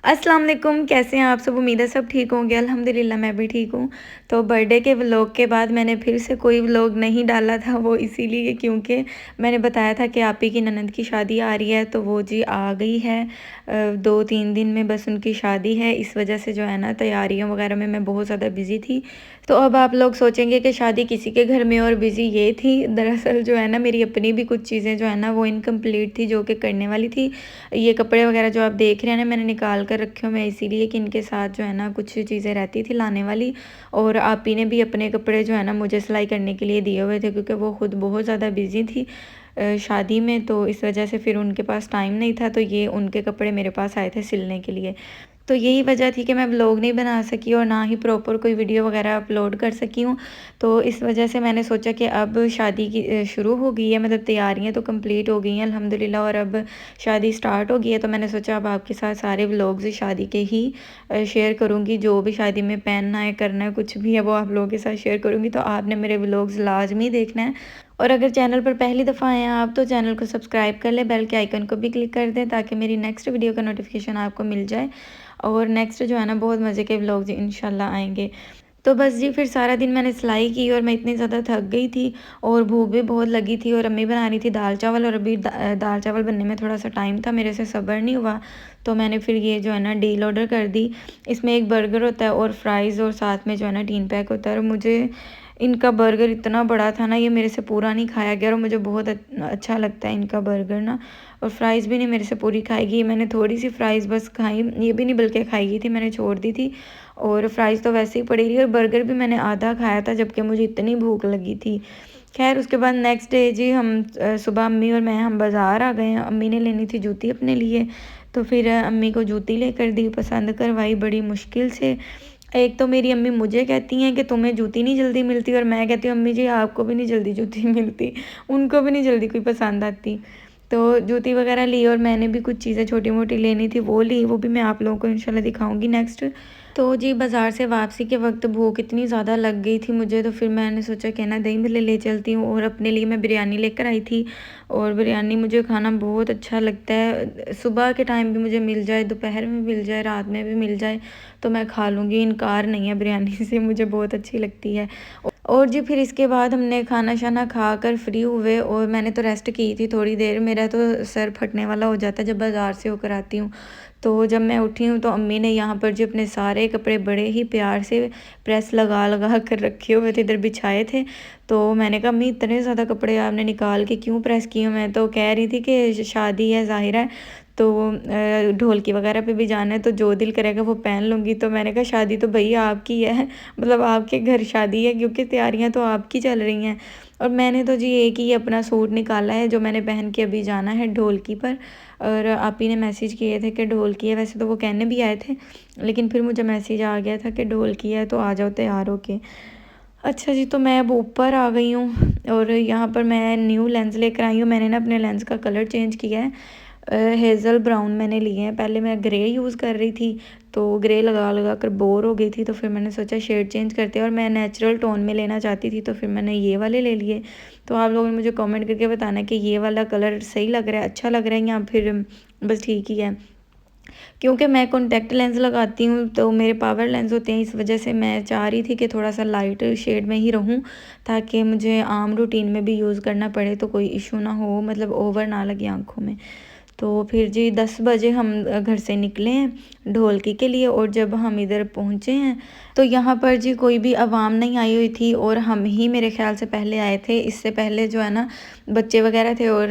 अस्सलाम वालेकुम, कैसे हैं आप सब? उम्मीद है सब ठीक होंगे। अल्हम्दुलिल्लाह मैं भी ठीक हूँ। तो बर्थडे के व्लॉग के बाद मैंने फिर से कोई व्लॉग नहीं डाला था, वो इसीलिए क्योंकि मैंने बताया था कि आपी की ननद की शादी आ रही है, तो वो जी आ गई है। 2-3 दिन में बस उनकी शादी है। इस वजह से जो है ना तैयारियों वगैरह में मैं बहुत ज़्यादा बिज़ी थी। तो अब आप लोग सोचेंगे कि शादी किसी के घर में और बिज़ी ये थी। दरअसल जो है ना मेरी अपनी भी कुछ चीज़ें जो है ना वो इनकम्प्लीट थी, जो कि करने वाली थी। ये कपड़े वगैरह जो आप देख रहे हैं ना मैंने निकाल कर रखे हुए हैं, इसीलिए कि इनके साथ जो है ना कुछ चीज़ें रहती थी लाने वाली। और आपी ने भी अपने कपड़े जो है ना मुझे सिलाई करने के लिए दिए हुए थे, क्योंकि वो खुद बहुत ज़्यादा बिज़ी थी शादी में। तो इस वजह से फिर उनके पास टाइम नहीं था, तो ये उनके कपड़े मेरे पास आए थे सिलने के लिए। तो यही वजह थी कि मैं व्लॉग नहीं बना सकी और ना ही प्रॉपर कोई वीडियो वगैरह अपलोड कर सकी हूँ। तो इस वजह से मैंने सोचा कि अब शादी की शुरू हो गई है, मतलब तैयारियां तो कंप्लीट हो गई हैं अल्हम्दुलिल्लाह, और अब शादी स्टार्ट हो गई है। तो मैंने सोचा अब आपके साथ सारे व्लॉग्स शादी के ही शेयर करूँगी। जो भी शादी में पहनना है, करना है, कुछ भी है वो आप लोगों के साथ शेयर करूँगी। तो आपने मेरे व्लॉग्स लाजमी देखना है। और अगर चैनल पर पहली दफ़ा आए हैं आप, तो चैनल को सब्सक्राइब कर लें, बेल के आइकन को भी क्लिक कर दें, ताकि मेरी नेक्स्ट वीडियो का नोटिफिकेशन आपको मिल जाए। और नेक्स्ट जो है ना बहुत मज़े के व्लॉग्स इंशाल्लाह आएंगे। तो बस जी फिर सारा दिन मैंने सिलाई की और मैं इतनी ज़्यादा थक गई थी और भूख भी बहुत लगी थी, और अम्मी बना रही थी दाल चावल, और अभी दाल चावल बनने में थोड़ा सा टाइम था, मेरे से सब्र नहीं हुआ। तो मैंने फिर ये जो है ना डील ऑर्डर कर दी। इसमें एक बर्गर होता है और फ्राइज़, और साथ में जो है ना 3 पैक होता है। और मुझे इनका बर्गर इतना बड़ा था ना, ये मेरे से पूरा नहीं खाया गया, और मुझे बहुत अच्छा लगता है इनका बर्गर ना। और फ्राइज़ भी नहीं मेरे से पूरी खाएगी, मैंने थोड़ी सी फ्राइज़ बस खाई, ये भी नहीं बल्कि खाई थी, मैंने छोड़ दी थी। और फ्राइज़ तो वैसे ही पड़ी रही, और बर्गर भी मैंने आधा खाया था, जबकि मुझे इतनी भूख लगी थी। खैर उसके बाद नेक्स्ट डे जी हम सुबह अम्मी और मैं हम बाज़ार आ गए हैं। अम्मी ने लेनी थी जूती अपने लिए, तो फिर अम्मी को जूती लेकर दी, पसंद करवाई बड़ी मुश्किल से। एक तो मेरी अम्मी मुझे कहती हैं कि तुम्हें जूती नहीं जल्दी मिलती, और मैं कहती हूँ अम्मी जी आपको भी नहीं जल्दी जूती मिलती, उनको भी नहीं जल्दी कोई पसंद आती। तो जूती वगैरह ली, और मैंने भी कुछ चीज़ें छोटी मोटी लेनी थी वो ली, वो भी मैं आप लोगों को इंशाल्लाह दिखाऊंगी नेक्स्ट। तो जी बाज़ार से वापसी के वक्त भूख इतनी ज़्यादा लग गई थी मुझे, तो फिर मैंने सोचा कि ना दही भल्ले ले चलती हूँ, और अपने लिए मैं बिरयानी लेकर आई थी। और बिरयानी मुझे खाना बहुत अच्छा लगता है, सुबह के टाइम भी मुझे मिल जाए, दोपहर में मिल जाए, रात में भी मिल जाए, तो मैं खा लूँगी, इनकार नहीं है बिरयानी से, मुझे बहुत अच्छी लगती है। और जी फिर इसके बाद हमने खाना शाना खा कर फ्री हुए, और मैंने तो रेस्ट की थी थोड़ी देर, मेरा तो सर फटने वाला हो जाता है जब बाज़ार से होकर आती हूँ। तो जब मैं उठी हूँ तो अम्मी ने यहाँ पर जो अपने सारे कपड़े बड़े ही प्यार से प्रेस लगा लगा कर रखे हुए थे, इधर बिछाए थे। तो मैंने कहा अम्मी इतने ज़्यादा कपड़े आपने निकाल के क्यों प्रेस किए हो? मैं तो कह रही थी कि शादी है ज़ाहिर है, तो ढोलकी वगैरह पे भी जाना है, तो जो दिल करेगा वो पहन लूँगी। तो मैंने कहा शादी तो भैया आपकी है, मतलब आपके घर शादी है, क्योंकि तैयारियां तो आपकी चल रही हैं। और मैंने तो जी एक ही अपना सूट निकाला है जो मैंने पहन के अभी जाना है ढोलकी पर। और आप ही ने मैसेज किए थे कि ढोलकी है, वैसे तो वो कहने भी आए थे, लेकिन फिर मुझे मैसेज आ गया था कि ढोलकी है, तो आ जाओ तैयार होके। अच्छा जी, तो मैं अब ऊपर आ गई हूँ, और यहाँ पर मैं न्यू लेंस लेकर आई हूँ। मैंने ना अपने लेंस का कलर चेंज किया है, हेज़ल ब्राउन मैंने लिए हैं। पहले मैं ग्रे यूज़ कर रही थी, तो ग्रे लगा लगा कर बोर हो गई थी, तो फिर मैंने सोचा शेड चेंज करते हैं, और मैं नेचुरल टोन में लेना चाहती थी, तो फिर मैंने ये वाले ले लिए। तो आप लोगों ने मुझे कमेंट करके बताना कि ये वाला कलर सही लग रहा है, अच्छा लग रहा है, या फिर बस ठीक ही है। क्योंकि मैं कॉन्टैक्ट लेंस लगाती हूँ, तो मेरे पावर लेंस होते हैं, इस वजह से मैं चाह रही थी कि थोड़ा सा लाइट शेड में ही रहूँ, ताकि मुझे आम रूटीन में भी यूज़ करना पड़े तो कोई इशू ना हो, मतलब ओवर ना लगे आँखों में। तो फिर जी 10 बजे हम घर से निकले हैं ढोलकी के लिए, और जब हम इधर पहुँचे हैं तो यहाँ पर जी कोई भी आवाम नहीं आई हुई थी, और हम ही मेरे ख्याल से पहले आए थे। इससे पहले जो है ना बच्चे वगैरह थे, और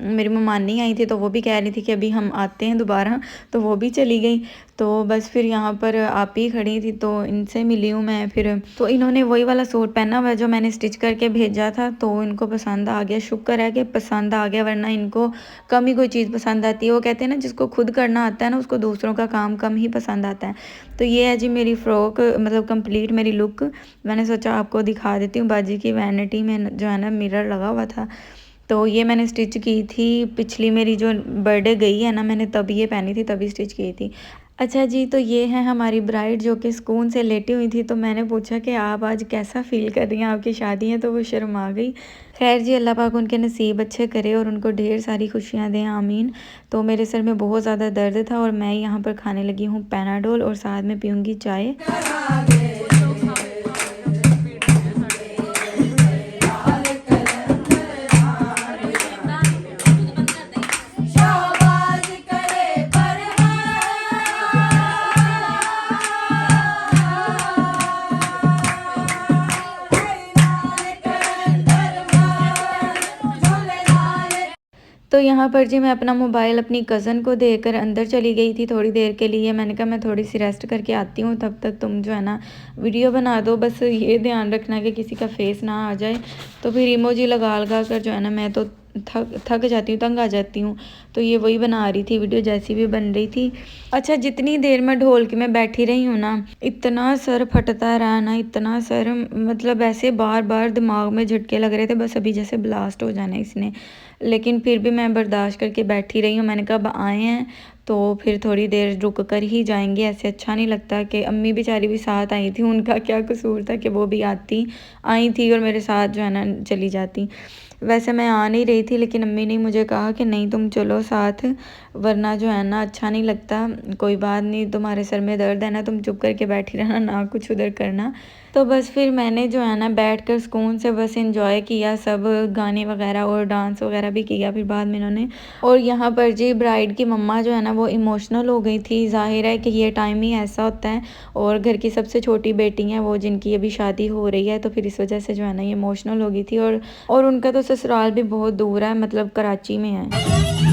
मेरी ममानी आई थी, तो वो भी कह रही थी कि अभी हम आते हैं दोबारा, तो वो भी चली गई। तो बस फिर यहाँ पर आप ही खड़ी थी, तो इनसे मिली हूँ मैं फिर। तो इन्होंने वही वाला सूट पहना हुआ जो मैंने स्टिच करके भेजा था, तो इनको पसंद आ गया, शुक्र है कि पसंद आ गया, वरना इनको कम ही कोई चीज़ पसंद आती है। वो कहते हैं ना जिसको खुद करना आता है ना, उसको दूसरों का काम कम ही पसंद आता है। तो ये है जी मेरी फ़्रॉक, मतलब कंप्लीट मेरी लुक। मैंने सोचा आपको दिखा देती हूँ। बाजी की वैनिटी में जो है ना मिरर लगा हुआ था, तो ये मैंने स्टिच की थी पिछली मेरी जो बर्थडे गई है ना, मैंने तब ये पहनी थी, तभी स्टिच की थी। अच्छा जी, तो ये है हमारी ब्राइड जो कि सुकून से लेटी हुई थी, तो मैंने पूछा कि आप आज कैसा फ़ील कर रही हैं, आपकी शादी है? तो वो शर्मा गई। ख़ैर जी, अल्लाह पाक उनके नसीब अच्छे करे और उनको ढेर सारी खुशियाँ दें, आमीन। तो मेरे सर में बहुत ज़्यादा दर्द था और मैं यहाँ पर खाने लगी हूँ पैनाडोल और साथ में पीऊँगी चाय। तो यहाँ पर जी मैं अपना मोबाइल अपनी कज़न को देकर अंदर चली गई थी थोड़ी देर के लिए। मैंने कहा मैं थोड़ी सी रेस्ट करके आती हूँ, तब तक तुम जो है ना वीडियो बना दो, बस ये ध्यान रखना कि किसी का फेस ना आ जाए। तो फिर इमोजी लगा लगा कर जो है ना मैं तो थक थक जाती हूँ, तंग आ जाती हूँ। तो ये वही बना रही थी वीडियो, जैसी भी बन रही थी। अच्छा, जितनी देर मैं ढोल के मैं बैठी रही हूँ ना, इतना सर फटता रहा ना, इतना सर, मतलब ऐसे बार बार दिमाग में झटके लग रहे थे, बस अभी जैसे ब्लास्ट हो जाना इसने। लेकिन फिर भी मैं बर्दाश्त करके बैठी रही हूँ। मैंने कहा अब आए हैं तो फिर थोड़ी देर रुक कर ही जाएंगे, ऐसे अच्छा नहीं लगता। कि अम्मी बेचारी भी साथ आई थी, उनका क्या कसूर था कि वो भी आई थी और मेरे साथ जो है ना चली जाती। वैसे मैं आ नहीं रही थी, लेकिन अम्मी ने मुझे कहा कि नहीं तुम चलो साथ, वरना जो है ना अच्छा नहीं लगता। कोई बात नहीं, तुम्हारे सर में दर्द है ना, तुम चुप करके बैठी रहना, ना कुछ उधर करना। तो बस फिर मैंने जो है ना बैठ कर सुकून से बस एंजॉय किया, सब गाने वगैरह और डांस वगैरह भी किया फिर बाद में इन्होंने। और यहाँ पर जी ब्राइड की मम्मा जो है ना वो इमोशनल हो गई थी। ज़ाहिर है कि ये टाइम ही ऐसा होता है, और घर की सबसे छोटी बेटी है वो, जिनकी अभी शादी हो रही है, तो फिर इस वजह से जो है ना ये इमोशनल हो गई थी। और उनका तो ससुराल भी बहुत दूर है, मतलब कराची में है।